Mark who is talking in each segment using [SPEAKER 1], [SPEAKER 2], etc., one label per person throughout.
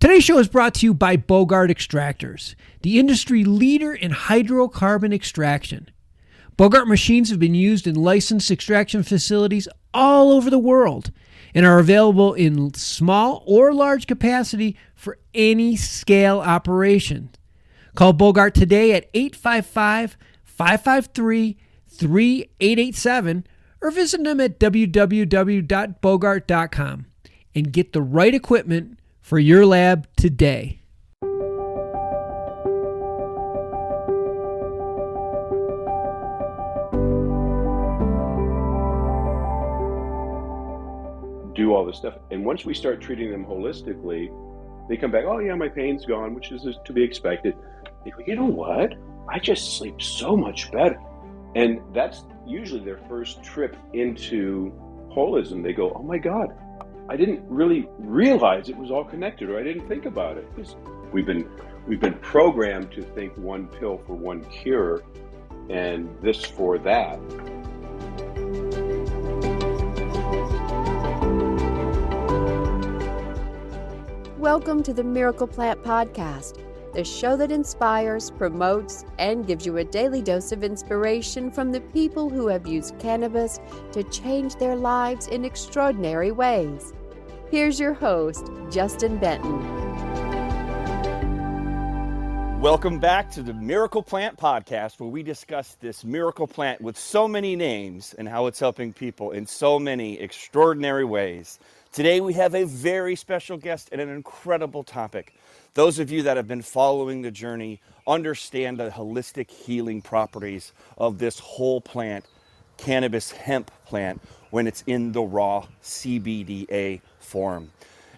[SPEAKER 1] Today's show is brought to you by Bogart Extractors, the industry leader in hydrocarbon extraction. Bogart machines have been used in licensed extraction facilities all over the world and are available in small or large capacity for any scale operation. Call Bogart today at 855-553-3887 or visit them at www.bogart.com and get the right equipment for your lab today.
[SPEAKER 2] Do all this stuff, and once we start treating them holistically, they come back, oh yeah, my pain's gone, which is to be expected. They go, you know what, I just sleep so much better. And that's usually their first trip into holism. They go, oh my God, I didn't really realize it was all connected, or I didn't think about it. Because we've been programmed to think one pill for one cure and this for that.
[SPEAKER 3] Welcome to the Miracle Plant Podcast, the show that inspires, promotes, and gives you a daily dose of inspiration from the people who have used cannabis to change their lives in extraordinary ways. Here's your host, Justin Benton.
[SPEAKER 4] Welcome back to the Miracle Plant Podcast, where we discuss this miracle plant with so many names and how it's helping people in so many extraordinary ways. Today we have a very special guest and an incredible topic. Those of you that have been following the journey understand the holistic healing properties of this whole plant, cannabis hemp plant, when it's in the raw CBDA form.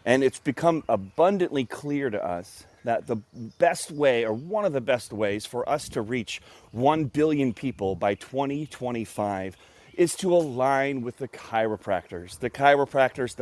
[SPEAKER 4] And it's become abundantly clear to us that the best way, or one of the best ways for us to reach 1 billion people by 2025 is to align with the chiropractors, the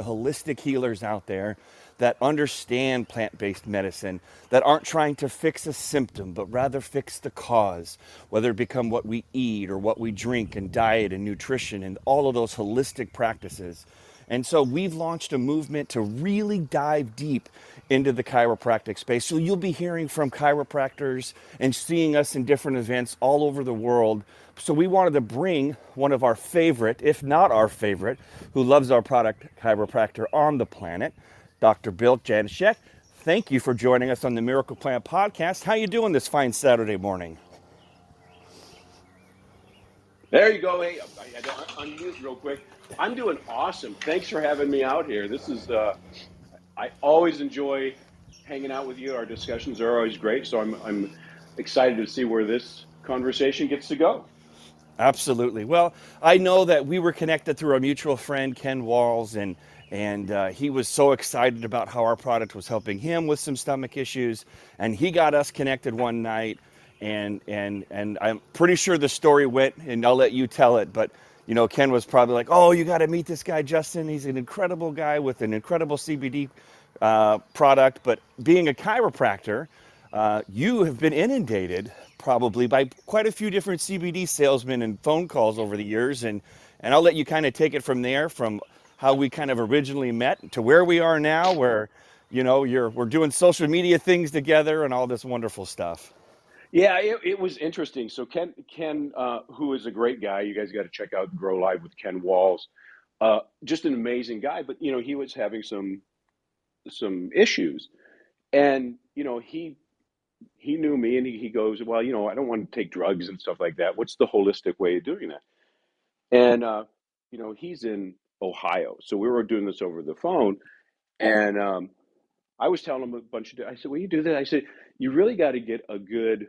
[SPEAKER 4] holistic healers out there that understand plant-based medicine, that aren't trying to fix a symptom, but rather fix the cause, whether it become what we eat or what we drink and diet and nutrition and all of those holistic practices. And so we've launched a movement to really dive deep into the chiropractic space. So you'll be hearing from chiropractors and seeing us in different events all over the world. So we wanted to bring one of our favorite, if not our favorite, who loves our product, chiropractor on the planet, Dr. Bill Janishek. Thank you for joining us on the Miracle Plant Podcast. How you doing this fine Saturday morning?
[SPEAKER 2] There you go. Hey, I don't unmute real quick. I'm doing awesome. Thanks for having me out here. This is, I always enjoy hanging out with you. Our discussions are always great. So I'm excited to see where this conversation gets to go.
[SPEAKER 4] Absolutely. Well, I know that we were connected through our mutual friend, Ken Walls, and he was so excited about how our product was helping him with some stomach issues. And he got us connected one night, and I'm pretty sure the story went, and I'll let you tell it, but you know, Ken was probably like, oh, you got to meet this guy, Justin. He's an incredible guy with an incredible CBD product. But being a chiropractor, you have been inundated probably by quite a few different CBD salesmen and phone calls over the years. And I'll let you kind of take it from there, from how we kind of originally met to where we are now, where, you know, we're doing social media things together and all this wonderful stuff.
[SPEAKER 2] Yeah, it was interesting. So Ken, who is a great guy, you guys got to check out Grow Live with Ken Walls. Just an amazing guy, but you know, he was having some issues, and you know, he knew me, and he goes, well, you know, I don't want to take drugs and stuff like that. What's the holistic way of doing that? And you know, he's in Ohio, so we were doing this over the phone, and I was telling him a bunch of. I said, well, you do that. I said, you really got to get a good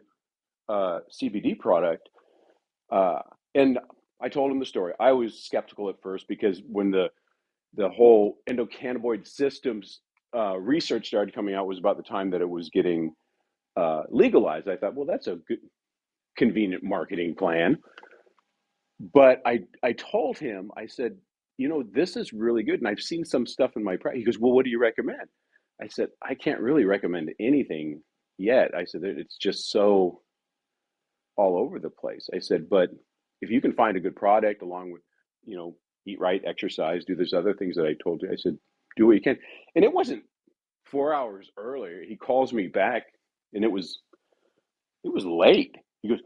[SPEAKER 2] CBD product. And I told him the story. I was skeptical at first because when the whole endocannabinoid systems research started coming out was about the time that it was getting legalized. I thought, well, that's a good, convenient marketing plan. But I told him, I said, you know, this is really good. And I've seen some stuff in my practice. He goes, well, what do you recommend? I said, I can't really recommend anything yet. I said, it's just so all over the place. I said, but if you can find a good product along with, you know, eat right, exercise, do those other things that I told you, I said, do what you can. And it wasn't 4 hours earlier, he calls me back, and it was late. He goes,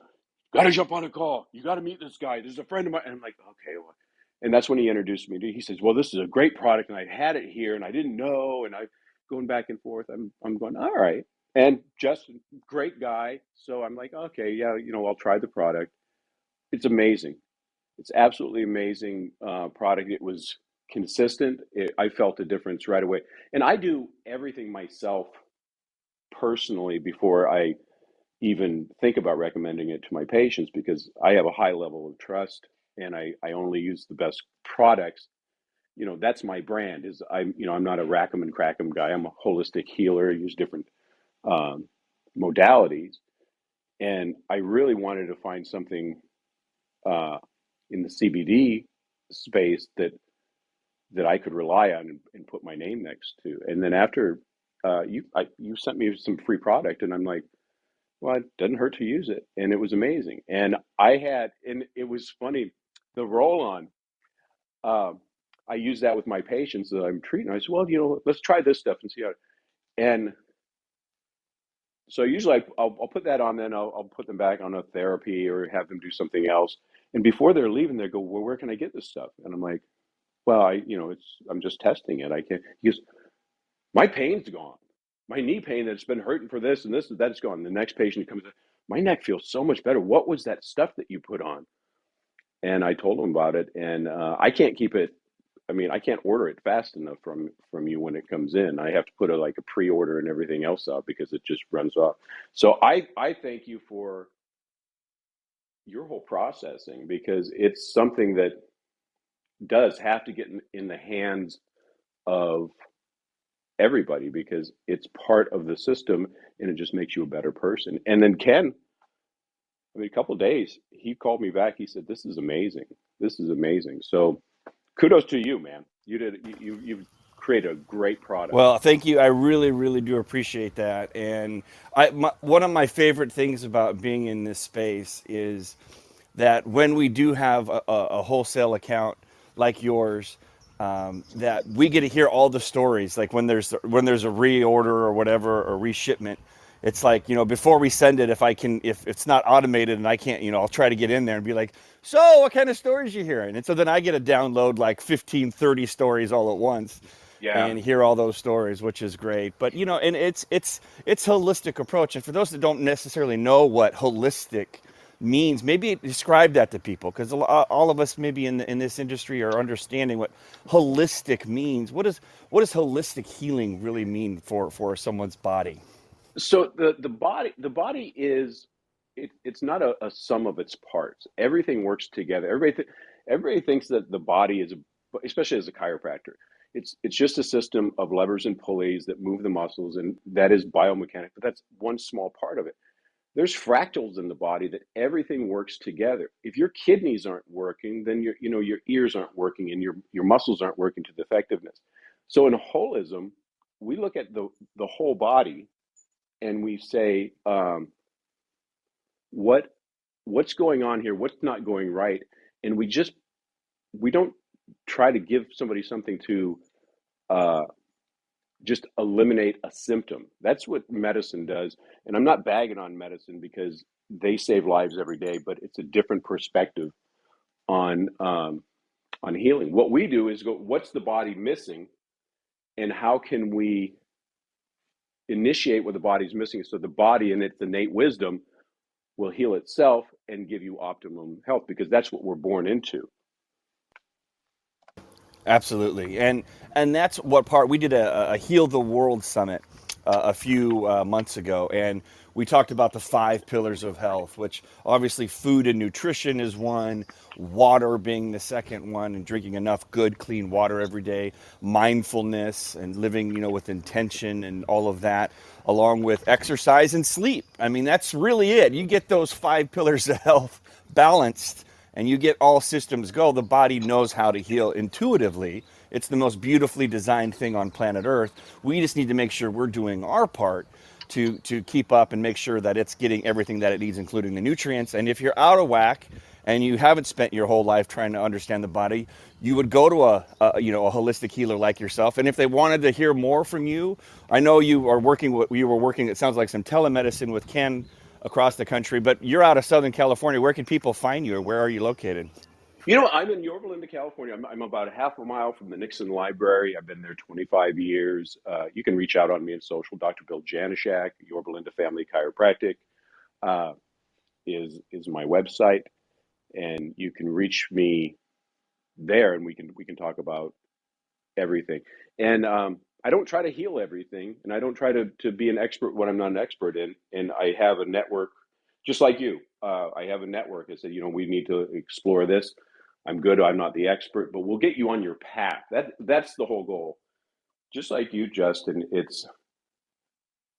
[SPEAKER 2] "Gotta jump on a call. You got to meet this guy. There's a friend of mine." And I'm like, "Okay." Well, and that's when he introduced me to. He says, "Well, this is a great product, and I had it here, and I didn't know." And I going back and forth. I'm going, "All right." And Justin, great guy. So I'm like, "Okay, yeah, I'll try the product." It's amazing. It's absolutely amazing product. It was consistent. I felt a difference right away. And I do everything myself personally before I even think about recommending it to my patients, because I have a high level of trust, and I only use the best products. That's my brand. I'm not a rack 'em and crack 'em guy. I'm a holistic healer. I use different um, modalities, and I really wanted to find something uh, in the CBD space that I could rely on and put my name next to. And then after you sent me some free product, and I'm like, well, it doesn't hurt to use it, and it was amazing. And it was funny, the roll-on. Um, I use that with my patients that I'm treating. I said, well, let's try this stuff and see how. And so usually I'll put that on, then I'll put them back on a therapy or have them do something else. And before they're leaving, they go, well, where can I get this stuff? And I'm like, well, I'm just testing it. I can't. He goes, my pain's gone. My knee pain that's been hurting for this and this and that's gone. The next patient comes in, my neck feels so much better. What was that stuff that you put on? And I told him about it, and I can't keep it. I mean, I can't order it fast enough from you when it comes in. I have to put a pre-order and everything else out because it just runs off. So I thank you for your whole processing, because it's something that does have to get in the hands of everybody, because it's part of the system, and it just makes you a better person. And then Ken, I mean, a couple of days, he called me back. He said, "This is amazing. This is amazing." So kudos to you, man. You've created a great product.
[SPEAKER 4] Well, thank you. I really, really do appreciate that. And one of my favorite things about being in this space is that when we do have a wholesale account like yours, that we get to hear all the stories. Like when there's a reorder or whatever, or reshipment, it's like, before we send it, if it's not automated and I can't, I'll try to get in there and be like, so what kind of stories you hearing? And so then I get to download like 15, 30 stories all at once.
[SPEAKER 2] Yeah.
[SPEAKER 4] And hear all those stories, which is great. But and it's holistic approach. And for those that don't necessarily know what holistic means, maybe describe that to people, because all of us maybe in this industry are understanding what holistic means. What does holistic healing really mean for someone's body?
[SPEAKER 2] So the body is it's not a sum of its parts. Everything works together. Everybody thinks that the body is, especially as a chiropractor, it's just a system of levers and pulleys that move the muscles, and that is biomechanics. But that's one small part of it. There's fractals in the body that everything works together. If your kidneys aren't working, then your ears aren't working, and your muscles aren't working to the effectiveness. So in holism, we look at the whole body, and we say, what's going on here? What's not going right? And we don't try to give somebody something to just eliminate a symptom. That's what medicine does. And I'm not bagging on medicine, because they save lives every day, but it's a different perspective on healing. What we do is go, what's the body missing, and how can we initiate what the body's missing, so the body in its innate wisdom will heal itself and give you optimum health, because that's what we're born into.
[SPEAKER 4] Absolutely. And that's what part we did a Heal the World Summit a few months ago, and we talked about the 5 pillars of health, which obviously food and nutrition is one, water being the second one, and drinking enough good clean water every day, mindfulness and living with intention and all of that, along with exercise and sleep. I mean, that's really it. You get those 5 pillars of health balanced, and you get all systems go, the body knows how to heal intuitively. It's the most beautifully designed thing on planet Earth. We just need to make sure we're doing our part to keep up and make sure that it's getting everything that it needs, including the nutrients. And if you're out of whack and you haven't spent your whole life trying to understand the body, you would go to a holistic healer like yourself. And if they wanted to hear more from you, I know you were working, it sounds like some telemedicine with Ken across the country, but you're out of Southern California. Where can people find you, or where are you located?
[SPEAKER 2] I'm in Yorba Linda, California. I'm about a half a mile from the Nixon Library. I've been there 25 years. You can reach out on me on social. Dr. Bill Janishak, Yorba Linda Family Chiropractic, is my website, and you can reach me there, and we can talk about everything. And I don't try to heal everything, and I don't try to be an expert when I'm not an expert in. And I have a network, just like you. I have a network that said, we need to explore this. I'm good. I'm not the expert, but we'll get you on your path. That's the whole goal. Just like you, Justin.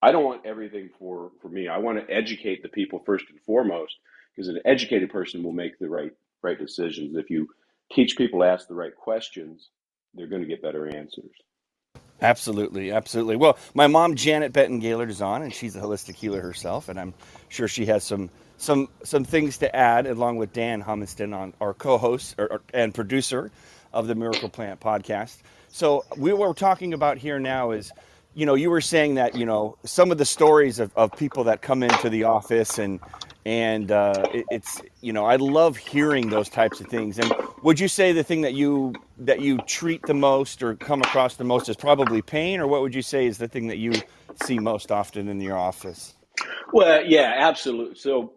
[SPEAKER 2] I don't want everything for me. I want to educate the people first and foremost, because an educated person will make the right decisions. If you teach people to ask the right questions, they're going to get better answers.
[SPEAKER 4] Absolutely, absolutely. Well, my mom, Janet Benton-Gaylord, is on, and she's a holistic healer herself, and I'm sure she has some things to add, along with Dan Humiston, on our co-host and producer of the Miracle Plant podcast. So what we're talking about here now is, you were saying that, some of the stories of people that come into the office, and it's, I love hearing those types of things. And would you say the thing that you treat the most or come across the most is probably pain, or what would you say is the thing that you see most often in your office?
[SPEAKER 2] Well, yeah, absolutely. So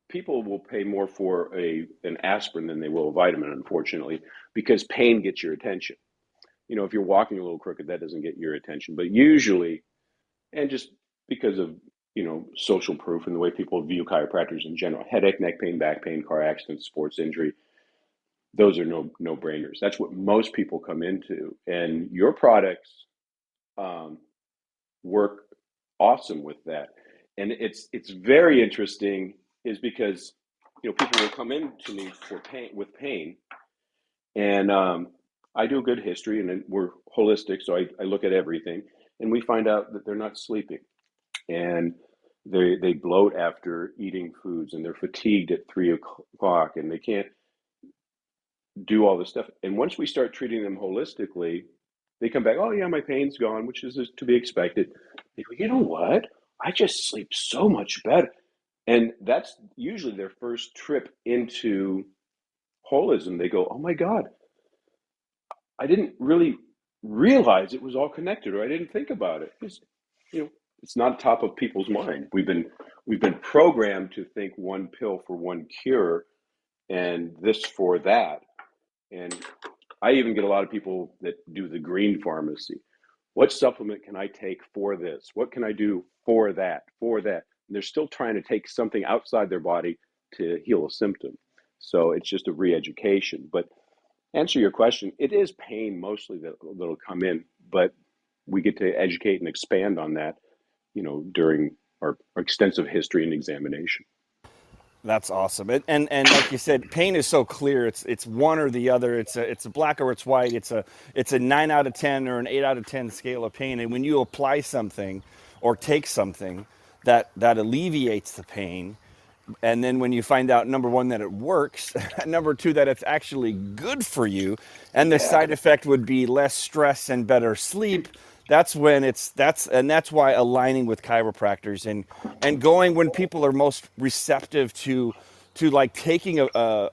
[SPEAKER 2] people will pay more for an aspirin than they will a vitamin, unfortunately, because pain gets your attention. If you're walking a little crooked, that doesn't get your attention. But usually, and just because of social proof and the way people view chiropractors in general, headache, neck pain, back pain, car accident, sports injury, those are no-brainers. That's what most people come into, and your products work awesome with that. And it's very interesting, is because people will come in to me with pain, and I do a good history, and then we're holistic, so I look at everything, and we find out that they're not sleeping, and they bloat after eating foods, and they're fatigued at 3 o'clock, and they can't do all this stuff. And once we start treating them holistically, they come back, oh yeah, my pain's gone, which is to be expected. They go, you know what? I just sleep so much better. And that's usually their first trip into holism. They go, oh my God, I didn't really realize it was all connected, or I didn't think about it. It's not top of people's mind. We've been programmed to think one pill for one cure, and this for that. And I even get a lot of people that do the green pharmacy. What supplement can I take for this? What can I do for that? And they're still trying to take something outside their body to heal a symptom. So it's just a re-education. But answer your question, it is pain mostly that'll come in, but we get to educate and expand on that, during our extensive history and examination.
[SPEAKER 4] That's awesome. And like you said, pain is so clear. It's one or the other. It's a black or it's white. It's a 9 out of 10 or an 8 out of 10 scale of pain. And when you apply something or take something that alleviates the pain, and then when you find out, number one, that it works, number two, that it's actually good for you, and the side effect would be less stress and better sleep, that's when that's why aligning with chiropractors and going when people are most receptive to like taking a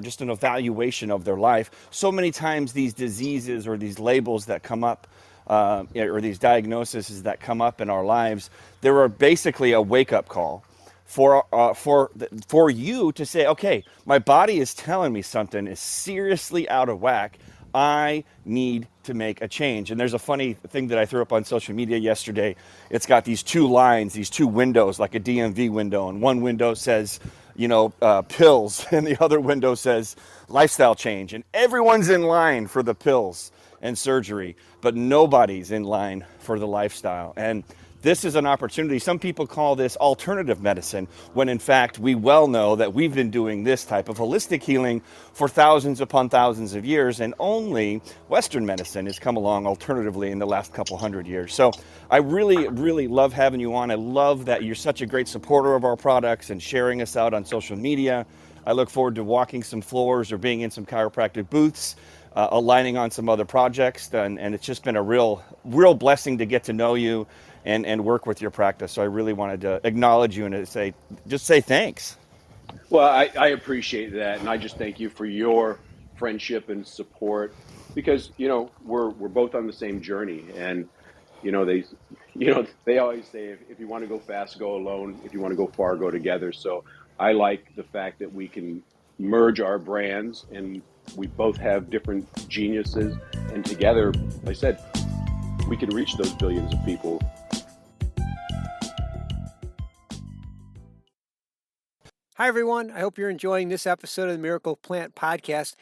[SPEAKER 4] just an evaluation of their life. So many times these diseases or these labels that come up, or these diagnoses that come up in our lives, they are basically a wake-up call for you to say, okay, my body is telling me something is seriously out of whack. I need to make a change. And there's a funny thing that I threw up on social media yesterday. It's got these two lines, these two windows, like a DMV window. And one window says, pills, and the other window says lifestyle change. And everyone's in line for the pills and surgery, but nobody's in line for the lifestyle. And this is an opportunity. Some people call this alternative medicine, when in fact we well know that we've been doing this type of holistic healing for thousands upon thousands of years, and only Western medicine has come along alternatively in the last couple hundred years. So I really, really love having you on. I love that you're such a great supporter of our products and sharing us out on social media. I look forward to walking some floors or being in some chiropractic booths, aligning on some other projects. And it's just been a real blessing to get to know you and work with your practice. So I really wanted to acknowledge you and to say thanks.
[SPEAKER 2] Well, I appreciate that, and I just thank you for your friendship and support because we're both on the same journey, and they they always say if you want to go fast, go alone. If you want to go far, go together. So I like the fact that we can merge our brands, and we both have different geniuses, and together, like I said, we can reach those billions of people.
[SPEAKER 1] Hi, everyone. I hope you're enjoying this episode of the Miracle Plant Podcast.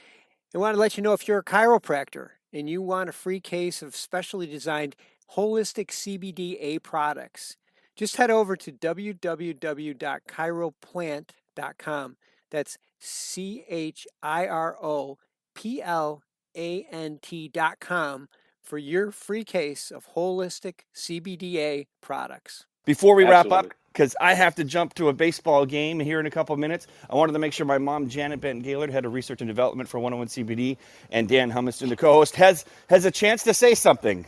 [SPEAKER 1] I want to let you know if you're a chiropractor and you want a free case of specially designed holistic CBDA products, just head over to www.chiroplant.com. That's ChiroPlant.com for your free case of holistic CBDA products.
[SPEAKER 4] Before we wrap up,
[SPEAKER 2] Absolutely.
[SPEAKER 4] because I have to jump to a baseball game here in a couple of minutes, I wanted to make sure my mom, Janet Benton-Gaylord, head of research and development for 101 CBD, and Dan Humiston, the co-host, has a chance to say something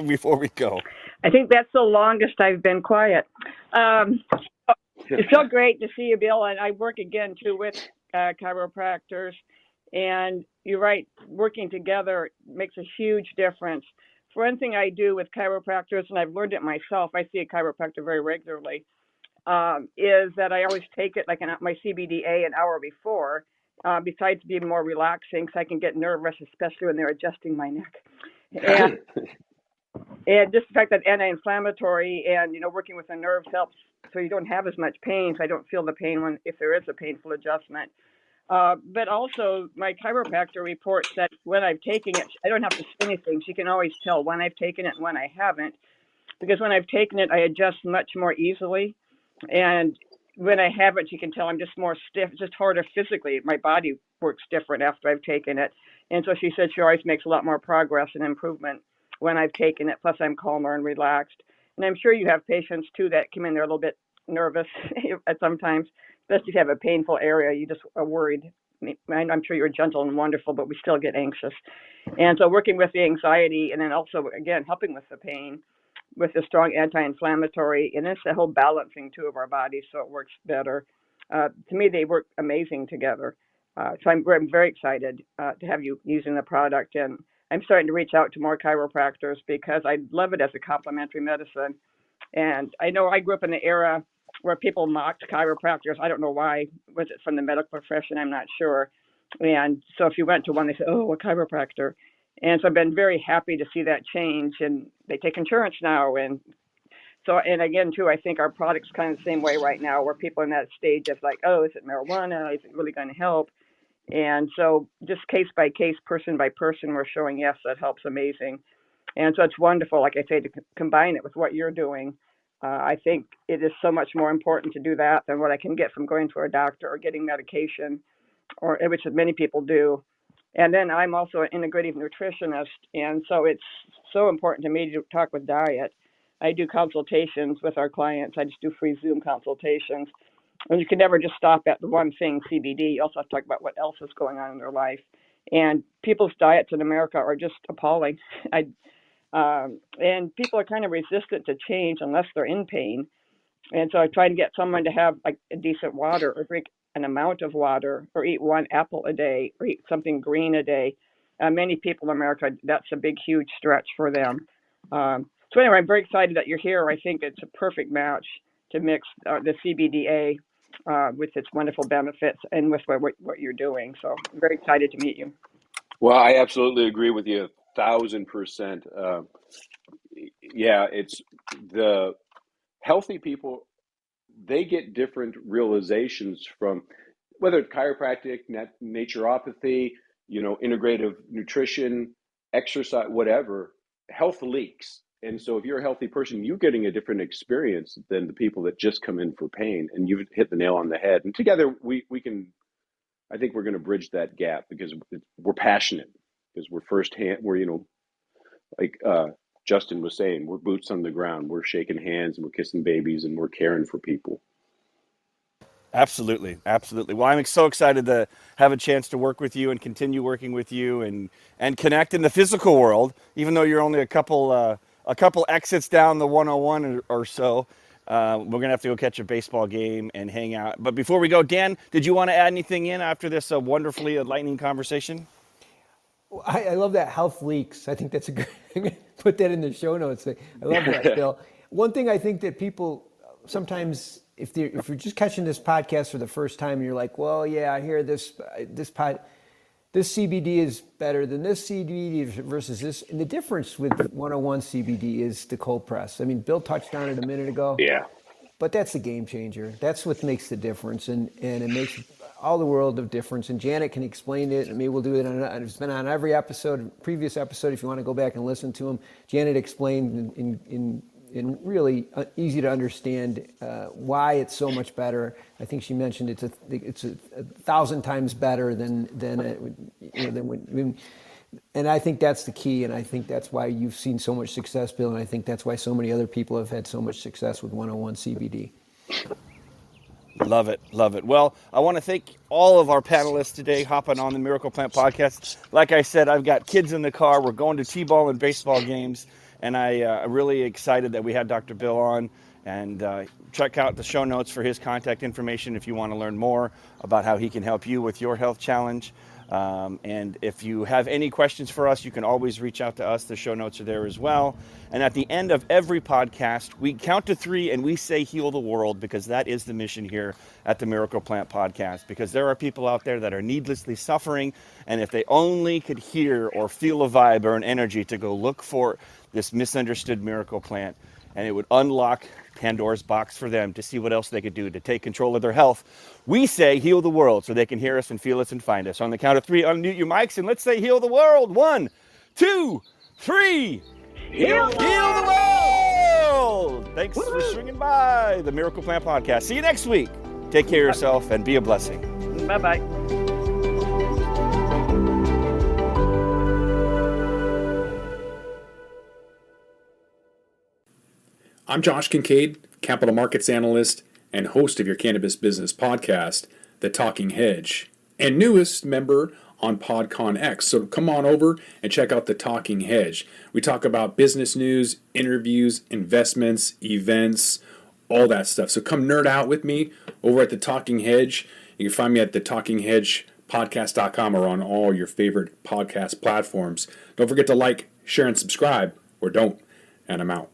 [SPEAKER 4] before we go.
[SPEAKER 5] I think that's the longest I've been quiet. It's so great to see you, Bill. And I work again, too, with chiropractors. And you're right, working together makes a huge difference. For one thing I do with chiropractors, and I've learned it myself, I see a chiropractor very regularly, is that I always take it like my CBDA an hour before, besides being more relaxing, so I can get nervous, especially when they're adjusting my neck. And just the fact that anti-inflammatory and, working with the nerves helps so you don't have as much pain. So I don't feel the pain if there is a painful adjustment. But also my chiropractor reports that when I've taken it, I don't have to say anything. She can always tell when I've taken it and when I haven't. Because when I've taken it, I adjust much more easily. And when I haven't, she can tell I'm just more stiff, just harder physically. My body works different after I've taken it. And so she said she always makes a lot more progress and improvement when I've taken it. Plus, I'm calmer and relaxed. And I'm sure you have patients, too, that come in there a little bit nervous at sometimes, especially if you have a painful area. You just are worried. I'm sure you're gentle and wonderful, but we still get anxious. And so working with the anxiety and then also, again, helping with the pain with the strong anti-inflammatory, and it's the whole balancing, too, of our bodies, so it works better. To me, they work amazing together. So I'm very excited to have you using the product. And I'm starting to reach out to more chiropractors because I love it as a complementary medicine. And I know I grew up in the era where people mocked chiropractors. I don't know why. Was it from the medical profession? I'm not sure. And so if you went to one, they said, oh, a chiropractor. And so I've been very happy to see that change. And they take insurance now. And so, and again, too, I think our product's kind of the same way right now, where people are in that stage of like, oh, is it marijuana? Is it really going to help? And so just case by case, person by person, we're showing, yes, that helps amazing. And so it's wonderful, like I say, to combine it with what you're doing. I think it is so much more important to do that than what I can get from going to a doctor or getting medication, or which many people do. And then I'm also an integrative nutritionist. And so it's so important to me to talk with diet. I do consultations with our clients. I just do free Zoom consultations. And you can never just stop at the one thing, CBD. You also have to talk about what else is going on in their life. And people's diets in America are just appalling. And people are kind of resistant to change unless they're in pain. And so I try to get someone to have like a decent water or drink an amount of water or eat one apple a day or eat something green a day. Many people in America, that's a big, huge stretch for them. So anyway, I'm very excited that you're here. I think it's a perfect match to mix the CBDA with its wonderful benefits and with what you're doing. So I'm very excited to meet you.
[SPEAKER 2] Well, I absolutely agree with you 1,000%. Yeah, it's the healthy people, they get different realizations from whether it's chiropractic, naturopathy, integrative nutrition, exercise, whatever. Health leaks. And so if you're a healthy person, you're getting a different experience than the people that just come in for pain. And you've hit the nail on the head. And together we can, I think we're going to bridge that gap because we're passionate, because we're firsthand, like Justin was saying, we're boots on the ground. We're shaking hands and we're kissing babies and we're caring for people.
[SPEAKER 4] Absolutely, absolutely. Well, I'm so excited to have a chance to work with you and continue working with you and connect in the physical world. Even though you're only a couple exits down the 101 or so, we're gonna have to go catch a baseball game and hang out. But before we go, Dan, did you want to add anything in after this wonderfully enlightening conversation?
[SPEAKER 1] I love that health leaks. I think that's a good. I'm gonna put that in the show notes. I love that, Bill. One thing I think that people sometimes, if you're just catching this podcast for the first time, and you're like, well, yeah, I hear this CBD is better than this CBD versus this, and the difference with 101 CBD is the cold press. I mean, Bill touched on it a minute ago.
[SPEAKER 2] Yeah.
[SPEAKER 1] But that's the game changer. That's what makes the difference, and it makes all the world of difference. And Janet can explain it, and maybe we'll do it it's been on every previous episode, if you want to go back and listen to them. Janet explained in really easy to understand why it's so much better. I think she mentioned it's a 1,000 times better than when. And I think that's the key, and I think that's why you've seen so much success, Bill, and I think that's why so many other people have had so much success with 101 CBD.
[SPEAKER 4] Love it, love it. Well, I want to thank all of our panelists today hopping on the Miracle Plant podcast. Like I said, I've got kids in the car. We're going to T-ball and baseball games, and I'm really excited that we had Dr. Bill on. And check out the show notes for his contact information if you want to learn more about how he can help you with your health challenge. And if you have any questions for us, you can always reach out to us. The show notes are there as well. And at the end of every podcast, we count to 3 and we say heal the world, because that is the mission here at the Miracle Plant podcast, because there are people out there that are needlessly suffering. And if they only could hear or feel a vibe or an energy to go look for this misunderstood miracle plant, and it would unlock Pandora's box for them to see what else they could do to take control of their health. We say heal the world so they can hear us and feel us and find us. On the count of 3, unmute your mics and let's say heal the world. 1, 2, 3. Heal the world! Thanks for swinging by the Miracle Plant podcast. See you next week. Take care of yourself and be a blessing.
[SPEAKER 5] Bye-bye.
[SPEAKER 6] I'm Josh Kincaid, capital markets analyst and host of your cannabis business podcast, The Talking Hedge, and newest member on PodConx. So come on over and check out The Talking Hedge. We talk about business news, interviews, investments, events, all that stuff. So come nerd out with me over at The Talking Hedge. You can find me at thetalkinghedgepodcast.com or on all your favorite podcast platforms. Don't forget to like, share, and subscribe, or don't. And I'm out.